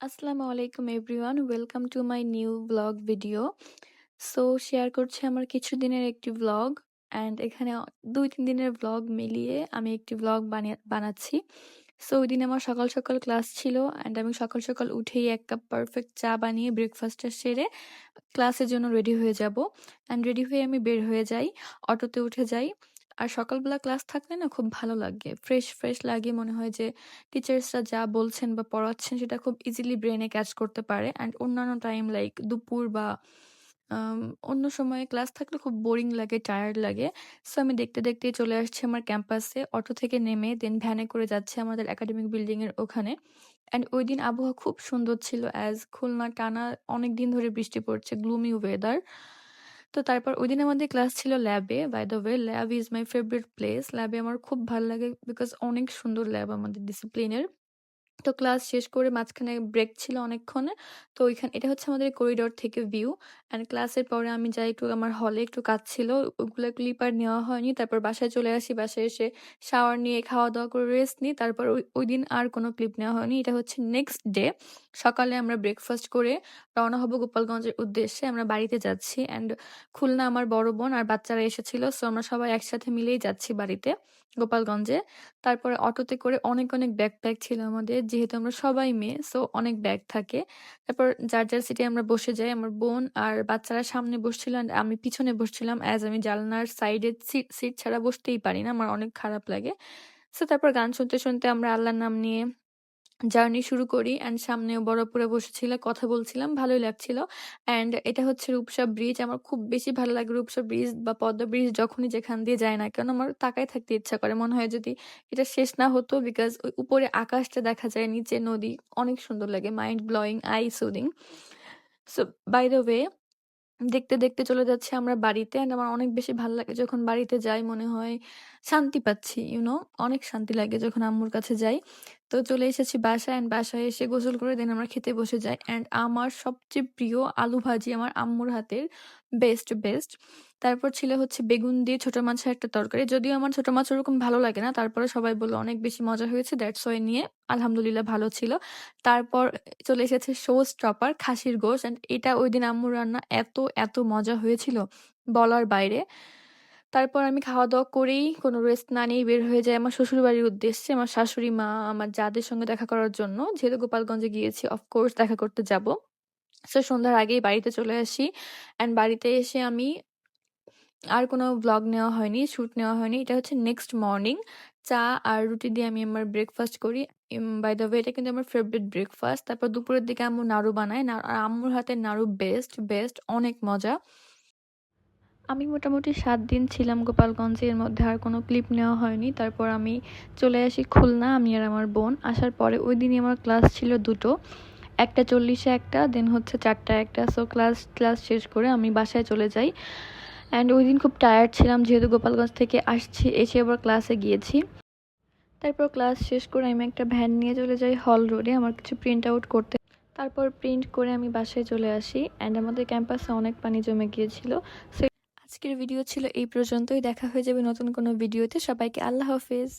আসসালামু আলাইকুম everyone, welcome to my new blog video. So share করছি আমার কিছুদিনের একটি ব্লগ। অ্যান্ড এখানে 2-3 দিনের ব্লগ মিলিয়ে আমি একটি ব্লগ বানাচ্ছি। সো ওই দিন আমার সকাল সকাল ক্লাস ছিল, অ্যান্ড আমি সকাল সকাল উঠেই 1 কাপ পারফেক্ট চা বানিয়ে ব্রেকফাস্টটা সেরে ক্লাসের জন্য রেডি হয়ে যাব। অ্যান্ড রেডি হয়ে আমি বের হয়ে যাই, অটোতে উঠে যাই। আর সকালবেলা ক্লাস থাকলে না খুব ভালো লাগে, ফ্রেশ ফ্রেশ লাগে, মনে হয় যে টিচার্সরা যা বলছেন বা পড়াচ্ছেন সেটা খুব ইজিলি ব্রেনে ক্যাচ করতে পারে। অ্যান্ড অন্যান্য টাইম লাইক দুপুর বা আম অন্য সময়ে ক্লাস থাকলে খুব বোরিং লাগে, টায়ার্ড লাগে। সো আমি দেখতে দেখতেই চলে আসছি আমার ক্যাম্পাসে। অটো থেকে নেমে দেন ভ্যানে করে যাচ্ছি আমাদের একাডেমিক বিল্ডিং এর ওখানে। অ্যান্ড ওইদিন আবহাওয়া খুব সুন্দর ছিল, অ্যাজ খুলনা টানা অনেকদিন ধরে বৃষ্টি পড়ছে, গ্লুমি ওয়েদার। তো তারপর ওইদিন আমাদের ক্লাস ছিল ল্যাবে। By the way, lab is my favourite place. ল্যাবে আমার খুব ভাল লাগে বিকজ অনেক সুন্দর ল্যাব আমাদের ডিসিপ্লিনের। তো ক্লাস শেষ করে মাঝখানে ব্রেক ছিল অনেকক্ষণে। তো এটা হচ্ছে আমাদের করিডোর থেকে ভিউ। অ্যান্ড ক্লাসের পরে আমি যাই একটু আমার হলে, একটু কাজ ছিল, ওগুলো ক্লিপ আর নেওয়া হয়নি। তারপর বাসায় চলে আসি, বাসায় এসে শাওয়ার নিয়ে খাওয়া দাওয়া করে রেস্ট নিই। তারপর ওই দিন আর কোনো ক্লিপ নেওয়া হয়নি। এটা হচ্ছে নেক্সট ডে। সকালে আমরা ব্রেকফাস্ট করে রওনা হব গোপালগঞ্জের উদ্দেশ্যে। আমরা বাড়িতে যাচ্ছি, অ্যান্ড খুলনা আমার বড় বোন আর বাচ্চারা এসেছিল, সো আমরা সবাই একসাথে মিলেই যাচ্ছি বাড়িতে গোপালগঞ্জে। তারপরে অটোতে করে অনেক, অনেক ব্যাগ-ট্যাগ ছিল আমাদের। যেহেতু আমরা সবাই মেয়ে, সো অনেক ব্যাগ থাকে। তারপর যার, যার সিটে আমরা বসে যাই। আমার বোন আর বাচ্চারা সামনে বসছিল অ্যান্ড আমি পিছনে বসছিলাম। আমি জানলার সাইডের সিট ছাড়া বসতেই পারি না। আমার অনেক খারাপ লাগে। সো তারপর গান শুনতে, শুনতে আমরা আল্লাহর নাম নিয়ে জার্নি শুরু করি। অ্যান্ড সামনেও বড়পুরা বসেছিল, কথা বলছিলাম, ভালোই লাগছিল। অ্যান্ড এটা হচ্ছে রূপসা ব্রিজ। আমার খুব বেশি ভালো লাগে রূপসা ব্রিজ বা পদ্মা ব্রিজ, যখনই যেখান দিয়ে যায় না কেন আমার তাকায় থাকতে ইচ্ছা করে, মনে হয় যদি এটা শেষ না হতো, বিকজ ওই উপরে আকাশটা দেখা যায়, নিচে নদী, অনেক সুন্দর লাগে, mind blowing, eye soothing. So by the way, দেখতে, দেখতে চলে যাচ্ছি আমরা বাড়িতে। অ্যান্ড আমার অনেক বেশি ভাল লাগে যখন বাড়িতে যাই, মনে হয় শান্তি পাচ্ছি, অনেক শান্তি লাগে যখন আম্মুর কাছে যাই। তো চলে এসেছি বাসায়, অ্যান্ড বাসায় এসে গোসল করে দেন আমরা খেতে বসে যাই। অ্যান্ড আমার সবচেয়ে প্রিয় আলু ভাজি আমার আম্মুর হাতের, বেস্ট, বেস্ট। তারপর ছিল হচ্ছে বেগুন দিয়ে ছোট মাছের একটা তরকারি। যদিও আমার ছোট মাছ ওরকম ভালো লাগে না, তারপরে সবাই বলল অনেক বেশি মজা হয়েছে, দ্যাটস ওয়াই নিয়ে আলহামদুলিল্লাহ ভালো ছিল। তারপর চলে এসেছে শো স্টপার খাসির গোশত, অ্যান্ড এটা ওইদিন আম্মুর রান্না এত, এত মজা হয়েছিল বলার বাইরে। তারপর আমি খাওয়া-দাওয়া করেই কোনো রেস্ট না নিয়েই বের হয়ে যাই আমার শ্বশুরবাড়ির উদ্দেশ্যে। আমার শাশুড়ি মা, আমার যাদের সঙ্গে দেখা করার জন্য। যেহেতু গোপালগঞ্জে গিয়েছি, অফ কোর্স দেখা করতে যাব। সো সন্ধ্যার আগেই বাড়িতে চলে আসি। অ্যান্ড বাড়িতে এসে আমি আর কোনো ভ্লগ নেওয়া হয়নি, শুট নেওয়া হয়নি। এটা হচ্ছে নেক্সট মর্নিং। চা আর রুটি দিয়ে আমি আমার ব্রেকফাস্ট করি। বাই দ্য ওয়ে, এটা কিন্তু আমার ফেভারিট ব্রেকফাস্ট। তারপর দুপুরের দিকে আম্মু নাড়ু বানায়। আর আম্মুর হাতের নাড়ু বেস্ট, বেস্ট, অনেক মজা। আমি মোটামুটি ৭ দিন ছিলাম গোপালগঞ্জে। এর মধ্যে আর কোনো ক্লিপ নেওয়া হয়নি। তারপর আমি চলে আসি খুলনা, আমি আর আমার বোন। আসার পরে ওইদিনই আমার ক্লাস ছিল ২ টো। ১:৪০ এ একটা, দেন হচ্ছে ৪টায় একটা। সো ক্লাস শেষ করে আমি বাসায় চলে যাই। অ্যান্ড ওইদিন খুব টায়ার্ড ছিলাম, যেহেতু গোপালগঞ্জ থেকে আসছি, এসে আবার ক্লাসে গিয়েছি। তারপর ক্লাস শেষ করে আমি একটা ভ্যান নিয়ে চলে যাই হল রোডে আমার কিছু প্রিন্ট আউট করতে। তারপর প্রিন্ট করে আমি বাসায় চলে আসি। অ্যান্ড আমাদের ক্যাম্পাসে অনেক পানি জমে গিয়েছিল। সো আজকের ভিডিও ছিল এই পর্যন্তই। দেখা হয়ে যাবে নতুন কোনো ভিডিওতে। সবাইকে আল্লাহ হাফেজ।